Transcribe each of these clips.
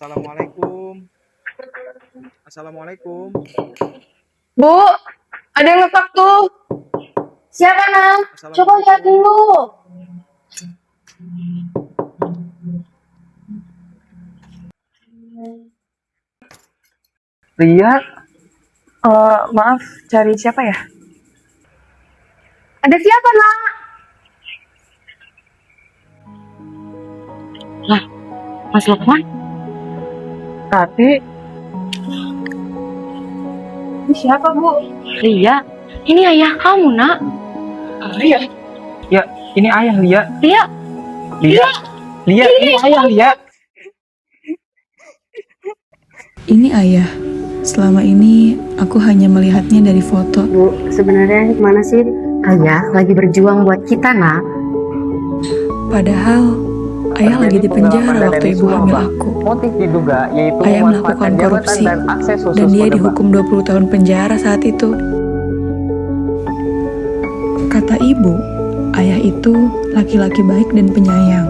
Assalamualaikum. Assalamualaikum. Bu, ada yang ngepak tuh. Siapa, Nang? Coba lihat dulu. Ria, Maaf, cari siapa ya? Ada siapa, Nang? Lah, Mas Lukman? Tapi ini siapa, Bu? Ria, ini ayah kamu, Nak. Ria? ya ini ayah Lia. Ria? Lia, Lia, ini ayah Lia. Ini ayah. Selama ini aku hanya melihatnya dari foto. Bu, sebenarnya gimana sih? Ayah lagi berjuang buat kita, Nak. Padahal ayah lagi di penjara waktu ibu hamil aku. Motif diduga yaitu Ayah melakukan korupsi dan dia dihukum 20 tahun penjara saat itu. Kata ibu, ayah itu laki-laki baik dan penyayang.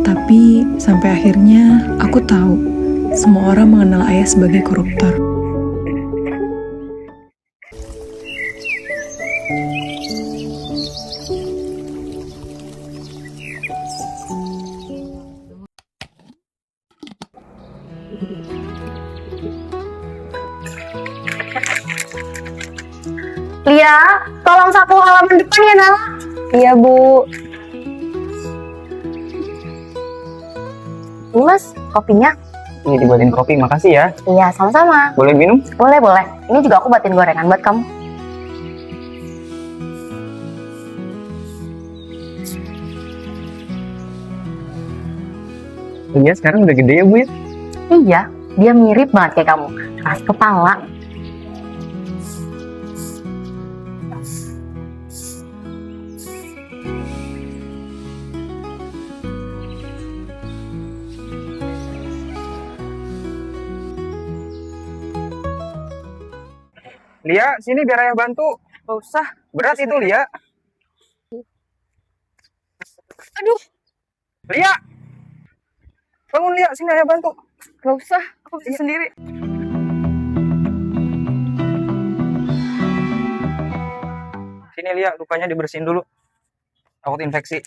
Tapi sampai akhirnya aku tahu semua orang mengenal ayah sebagai koruptor. Lia, tolong sapu halaman depan ya, Nala. Iya, Bu. Ini, Mas, kopinya. Ini dibuatin kopi, makasih ya. Iya, sama-sama. Boleh minum? Boleh, boleh. Ini juga aku buatin gorengan buat kamu. Lia sekarang udah gede ya, Bu ya? Iya, dia mirip banget kayak kamu. Keras kepala. Lia, sini biar ayah bantu. Gak usah. Berat itu, Lia. Aduh, Lia! Bangun, Lia. Sini ayah bantu. gak usah. Aku bisa sendiri. Sini, Lia. Lukanya dibersihin dulu. Takut infeksi.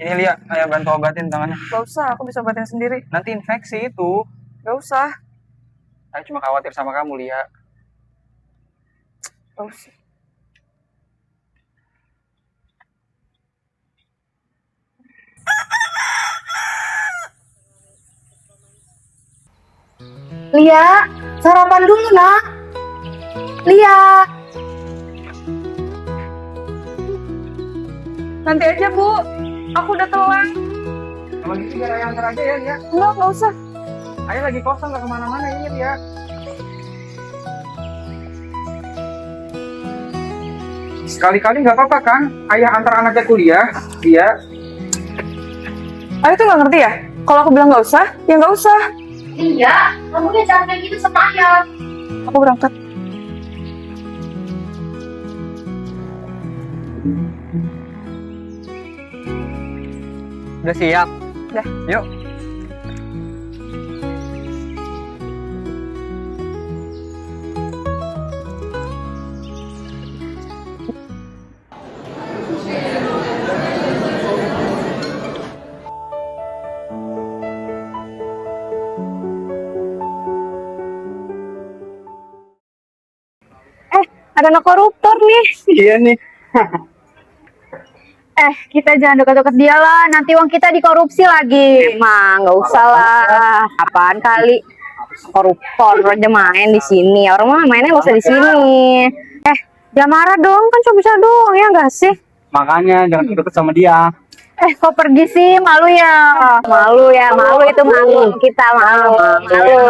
Ini, Lia. Ayah bantu obatin tangannya. Gak usah, aku bisa obatin sendiri. Nanti infeksi itu. Gak usah. Saya cuma khawatir sama kamu, Lia. Gak usah. Lia, sarapan dulu, Nak. Lia. Nanti aja, Bu. Aku udah telat. Kalau gitu biar ayah antar aja ya, Lia. Enggak, gak usah. Ayah lagi kosong, gak kemana-mana, inget ya. Sekali-kali gak apa-apa kan? Ayah antar anaknya kuliah, dia. Ayah tuh gak ngerti ya? Kalau aku bilang gak usah, ya gak usah. Iya, kamu jangan kayak gitu sama ayah. Aku berangkat. Udah siap? Udah. Yuk. Ada anak koruptor nih. Iya nih. Kita jangan deket-deket dia lah. Nanti uang kita dikorupsi lagi. Emang nggak usah lah. Apaan kali? Koruptor aja main di sini. Orang mah mainnya nggak usah di sini. Jangan marah dong. Kan cuma bisa doang ya nggak sih? Makanya jangan deket sama dia. Kok pergi sih? Malu ya? Malu ya. Malu itu malu. Kita malu. Malu.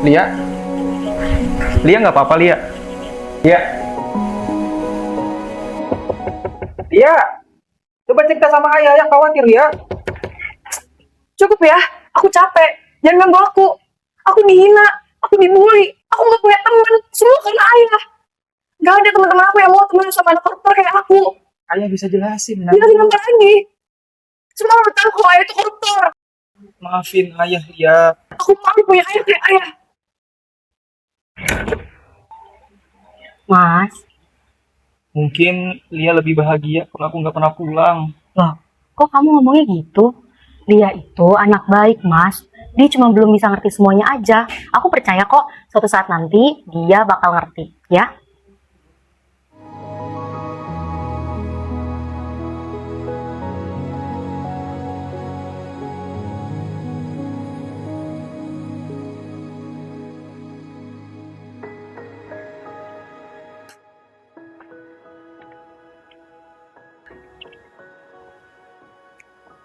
Lia? Lia nggak apa-apa, Lia? Lia? Lia? Coba cerita sama ayah, ya khawatir, Lia. Cukup ya, aku capek. Jangan ganggu aku. Aku dihina, aku dibully, aku gak punya teman. Semua karena ayah. Gak ada teman-teman aku yang mau temenan sama anak koruptor kayak aku. Ayah bisa jelasin. Nah. Jelasin apa lagi? Semua orang tahu kalau ayah itu koruptor. Maafin ayah, Lia. Aku malu punya ayah kayak ayah. Mas, Mungkin Lia lebih bahagia kalau aku nggak pernah pulang. loh, kok kamu ngomongnya gitu? Dia itu anak baik, Mas. Dia cuma belum bisa ngerti semuanya aja. Aku percaya kok suatu saat nanti dia bakal ngerti, ya.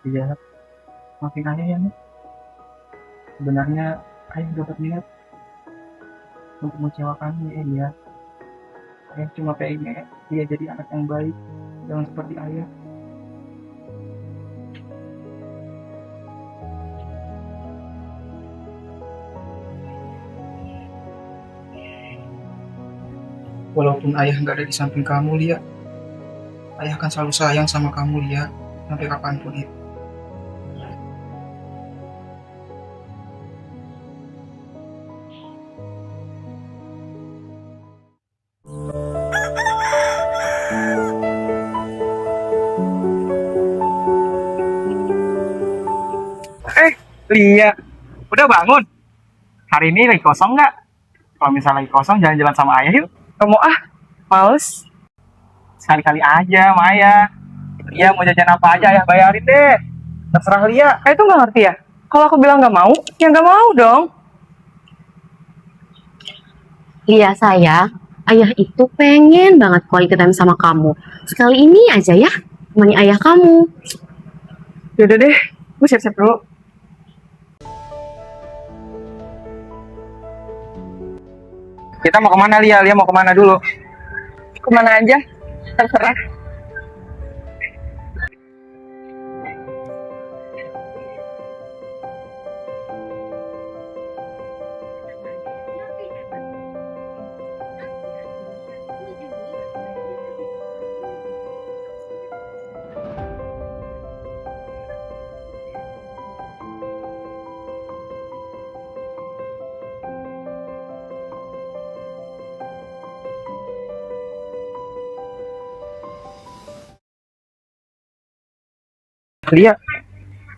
Iya, maafin ayah ya, Nek. Sebenarnya ayah udah berniat untuk mengecewakanmu ya, Lia. Ayah cuma pengen dia jadi anak yang baik, jangan seperti ayah. Walaupun ayah nggak ada di samping kamu, Lia, ayah akan selalu sayang sama kamu, Lia, sampai kapanpun itu. Lia, udah bangun? Hari ini lagi kosong nggak? Kalau misalnya lagi kosong, jalan-jalan sama ayah yuk. Kamu males. Sekali-kali aja sama ayah. Lia mau jajan apa aja, ayah bayarin deh. Terserah Lia. Ayah tuh nggak ngerti ya? Kalau aku bilang nggak mau, ya nggak mau dong. Iya sayang, ayah itu pengen banget quality time sama kamu. Sekali ini aja ya, temani ayah kamu. Yaudah deh, gue siap-siap dulu. Kita mau kemana, Lia? Lia mau kemana dulu? Kemana aja, terserah. Lia,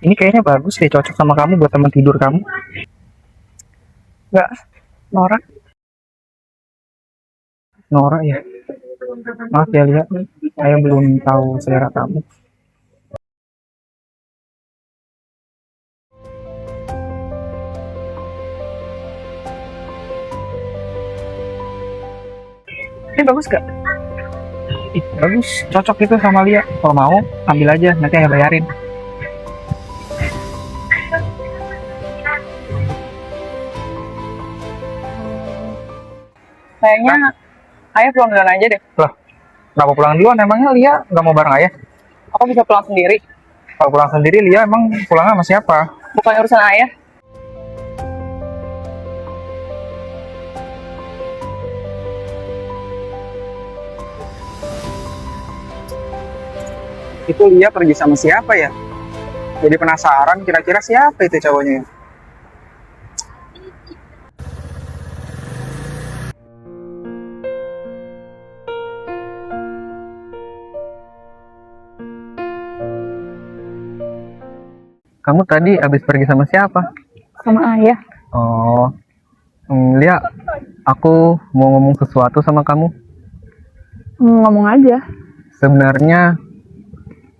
ini kayaknya bagus deh, cocok sama kamu buat teman tidur kamu. Nggak, norak. Nora ya? Maaf ya, Lia. Saya belum tahu selera kamu. Ini bagus gak? Ih, bagus, cocok itu sama Lia. Kalau mau, ambil aja, nanti ayah bayarin. Kayaknya ayah pulang duluan aja deh. Loh, kenapa pulang duluan? Emangnya Lia nggak mau bareng ayah? Aku bisa pulang sendiri. Kalau pulang sendiri, Lia emang pulangnya sama siapa? Bukan urusan ayah. Itu Lia pergi sama siapa ya? Jadi penasaran kira-kira siapa itu cowoknya. Kamu tadi habis pergi sama siapa? Sama ayah. Oh, Lia, aku mau ngomong sesuatu sama kamu. Ngomong aja. Sebenarnya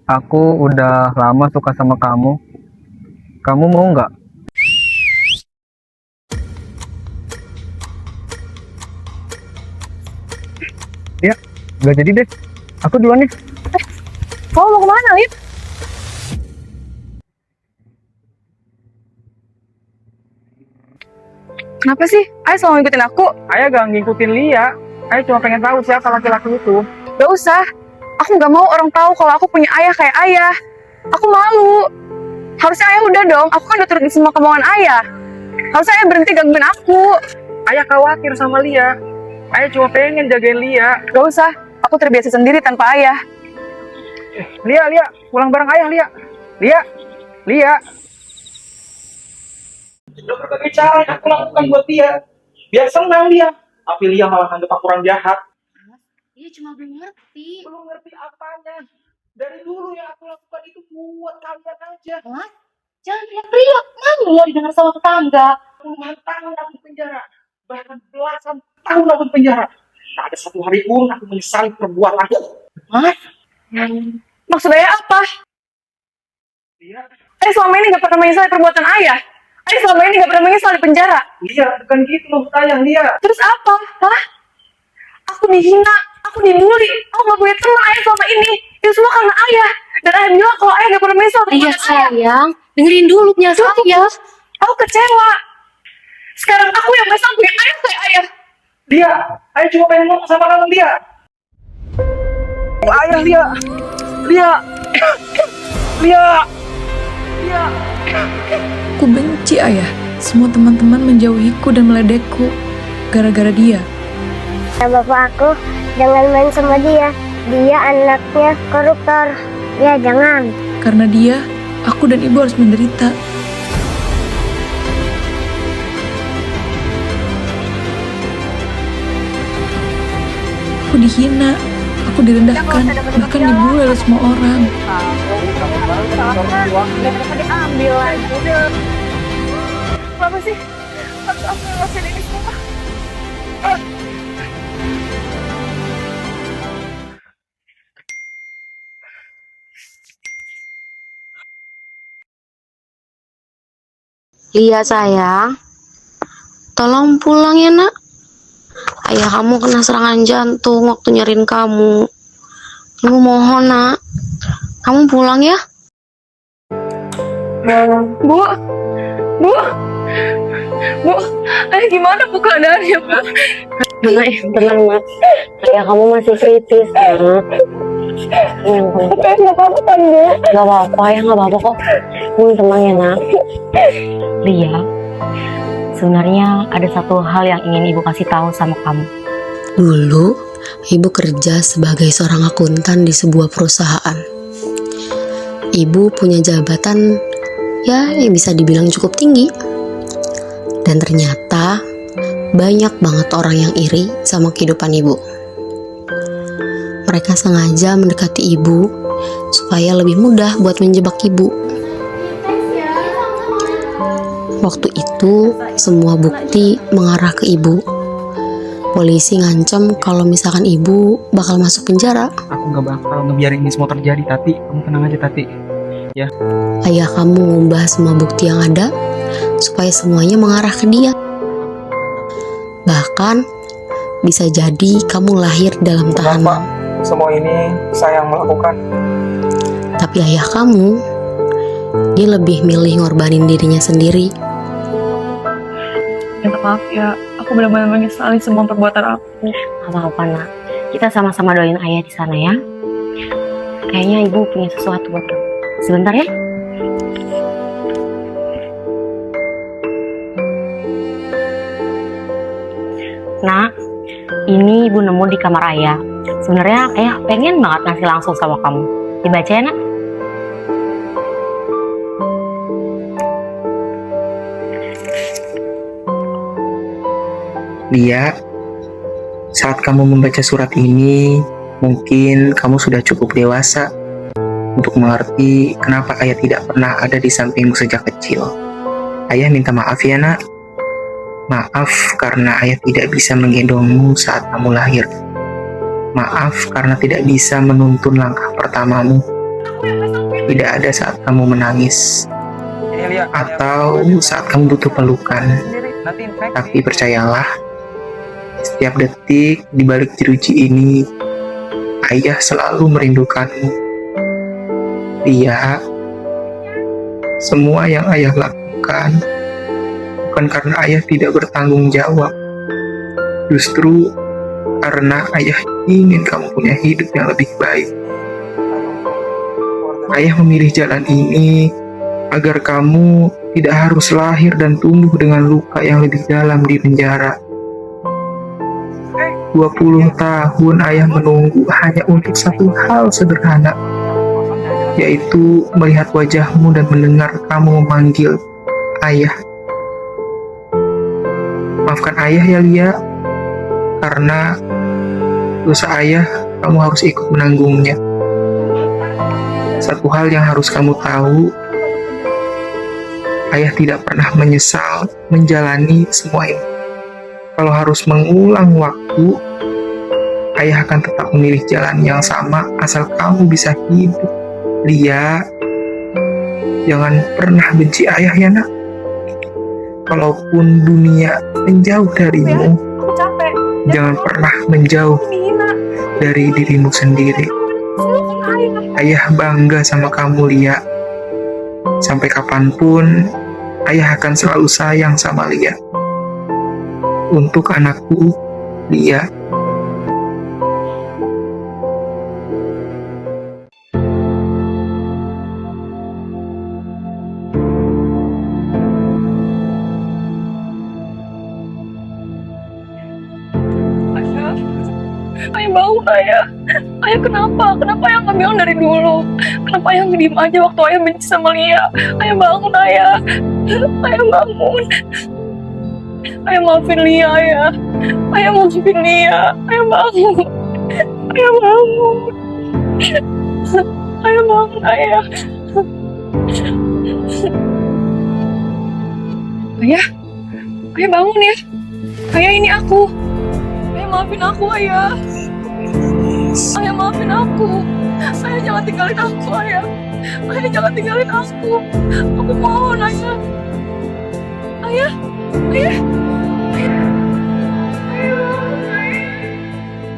aku udah lama suka sama kamu. Kamu mau nggak? Ya, nggak jadi deh. Aku duluan nih. Kamu mau kemana, Lip? Kenapa sih? Ayah selalu ngikutin aku. Ayah gak ngikutin Lia. Ayah cuma pengen tahu siapa laki-laki itu. Gak usah. Aku gak mau orang tahu kalau aku punya ayah kayak ayah. Aku malu. Harusnya ayah udah dong. Aku kan udah turutin semua kemauan ayah. Harusnya ayah berhenti gangguin aku. Ayah khawatir sama Lia. Ayah cuma pengen jagain Lia. Gak usah, aku terbiasa sendiri tanpa ayah. Lia, pulang bareng ayah, Lia. Udah berbagai cara yang aku lakukan buat dia, biar senang dia. Tapi Lia malah anggap aku orang jahat. Dia cuma belum ngerti. Belum ngerti apanya. Dari dulu yang aku lakukan itu buat kalian aja. Mas, jangan teriak-teriak. Malu lo didengar sama tetangga. Puluhan tahun aku di penjara, bahkan belasan tahun aku di penjara. Tak ada satu hari pun aku menyesali perbuatanku. Mas, Maksud ayah apa? Lia, Ayah selama ini gak pernah menyesali perbuatan ayah. Ayah selama ini gak pernah menyesal di penjara. Lia, bukan gitu maksud ayah, Lia. Terus apa? Hah? Aku dihina, aku dibully, aku gak punya teman ayah selama ini. Itu semua karena ayah. Dan ayah bilang kalau ayah gak pernah menyesal iya perbuatan ayah. sayang. Dengerin dulu penjelasan ayah. Aku kecewa. Sekarang aku yang menyesal punya ayah kayak ayah. Lia, ayah cuma pengen ngomong sama kamu, Lia. Ayah, Lia. Aku benci ayah. Semua teman-teman menjauhiku dan meledekku gara-gara dia. Ya bapak aku, jangan main sama dia. Dia anaknya koruptor. Ya jangan. Karena dia, aku dan ibu harus menderita. Aku dihina, aku direndahkan, bahkan dibully oleh semua orang. Diambil lagi. Kenapa sih? Harus aku ngelakuin ini semua? Lia sayang, tolong pulang ya nak. Ayah kamu kena serangan jantung waktu nyariin kamu. Ibu mohon nak, kamu pulang ya. Bu, ayah gimana bu keadaannya bu? Tenang nak, ayah kamu masih kritis nak. Tapi ayah nggak apa-apa kan bu? Gak apa-apa, ayah gak apa-apa kok. Kamu tenang ya nak. Lia, sebenarnya ada satu hal yang ingin ibu kasih tahu sama kamu. Dulu, ibu kerja sebagai seorang akuntan di sebuah perusahaan. Ibu punya jabatan ya yang bisa dibilang cukup tinggi. Dan ternyata banyak banget orang yang iri sama kehidupan ibu. Mereka sengaja mendekati ibu supaya lebih mudah buat menjebak ibu. Waktu itu semua bukti mengarah ke ibu. Polisi ngancam kalau misalkan ibu bakal masuk penjara. Aku gak bakal ngebiarin ini semua terjadi, Tati. Kamu tenang aja, Tati. Ya. Ayah kamu ngubah semua bukti yang ada supaya semuanya mengarah ke dia. Bahkan bisa jadi kamu lahir dalam tahanan. Semua ini saya yang melakukan. Tapi ayah kamu, dia lebih milih ngorbanin dirinya sendiri. Minta maaf ya, aku benar-benar menyesali semua perbuatan aku. Apa-apa nak, kita sama-sama doain ayah di sana ya. Kayaknya ibu punya sesuatu buat kamu. Sebentar ya. Nak, ini ibu nemu di kamar ayah. Sebenarnya ayah pengen banget ngasih langsung sama kamu. Dibaca ya nak. Lia, saat kamu membaca surat ini, mungkin kamu sudah cukup dewasa untuk mengerti kenapa ayah tidak pernah ada di sampingmu sejak kecil. Ayah minta maaf ya nak. Maaf karena ayah tidak bisa menggendongmu saat kamu lahir. Maaf karena tidak bisa menuntun langkah pertamamu. Tidak ada saat kamu menangis atau saat kamu butuh pelukan. Tapi percayalah, setiap detik di balik jeruji ini, ayah selalu merindukanmu. Lia, semua yang ayah lakukan bukan karena ayah tidak bertanggung jawab. Justru karena ayah ingin kamu punya hidup yang lebih baik. Ayah memilih jalan ini agar kamu tidak harus lahir dan tumbuh dengan luka yang lebih dalam di penjara. 20 tahun ayah menunggu hanya untuk satu hal sederhana, yaitu melihat wajahmu dan mendengar kamu memanggil ayah. Maafkan ayah ya Lia, karena dosa ayah kamu harus ikut menanggungnya. Satu hal yang harus kamu tahu, ayah tidak pernah menyesal menjalani semua ini. Kalau harus mengulang waktu, ayah akan tetap memilih jalan yang sama asal kamu bisa hidup. Lia, jangan pernah benci ayah ya nak. Kalaupun dunia menjauh darimu, Aku capek. jangan pernah menjauh Aku dihina. dari dirimu sendiri. Semua karena ayah. Ayah bangga sama kamu Lia. Sampai kapanpun, ayah akan selalu sayang sama Lia. Untuk anakku, Lia. Ayah. Ayah bangun ayah. Ayah kenapa? Kenapa ayah nggak bilang dari dulu? Kenapa ayah ngediem aja waktu ayah benci sama Lia? Ayah bangun ayah. Ayah bangun. Ayah maafin Lia ayah. Ayah maafin Lia. Ayah bangun. Ayah bangun. Ayah bangun ayah. Ayah. Ayah bangun ya. Ayah ini aku. Ayah maafin aku ayah. Ayah maafin aku. Ayah jangan tinggalin aku ayah. Ayah jangan tinggalin aku. Aku mohon ayah. Ayah. Ayah. Ayah. Ayah bangun ayah.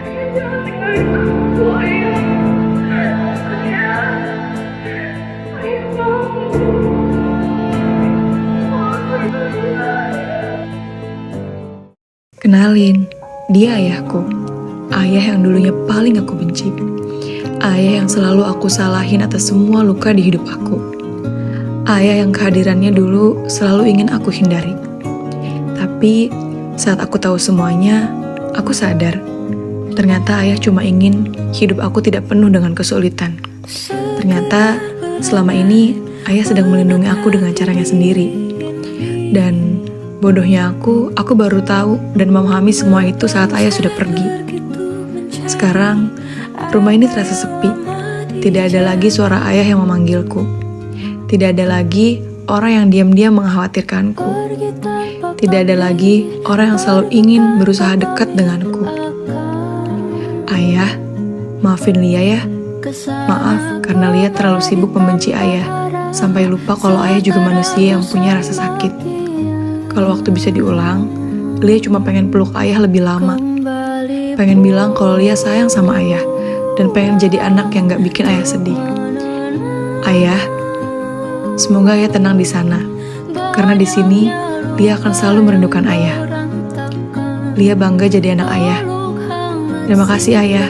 Ayah jangan tinggalin aku ayah. Ayah. Ayah bangun. Kenalin, dia ayahku. Ayah yang dulunya paling aku benci. Ayah yang selalu aku salahin atas semua luka di hidup aku. Ayah yang kehadirannya dulu selalu ingin aku hindari. Tapi saat aku tahu semuanya, aku sadar. Ternyata ayah cuma ingin hidup aku tidak penuh dengan kesulitan. Ternyata selama ini ayah sedang melindungi aku dengan caranya sendiri. Dan bodohnya aku baru tahu dan memahami semua itu saat ayah sudah pergi. Sekarang, rumah ini terasa sepi. Tidak ada lagi suara ayah yang memanggilku. Tidak ada lagi orang yang diam-diam mengkhawatirkanku. Tidak ada lagi orang yang selalu ingin berusaha dekat denganku. Ayah, maafin Lia ya. Maaf karena Lia terlalu sibuk membenci ayah, sampai lupa kalau ayah juga manusia yang punya rasa sakit. Kalau waktu bisa diulang, Lia cuma pengen peluk ayah lebih lama. Pengen bilang kalau Lia sayang sama ayah, dan pengen jadi anak yang gak bikin ayah sedih. Ayah, semoga ayah tenang di sana, karena di sini Lia akan selalu merindukan ayah. Lia bangga jadi anak ayah. Terima kasih ayah,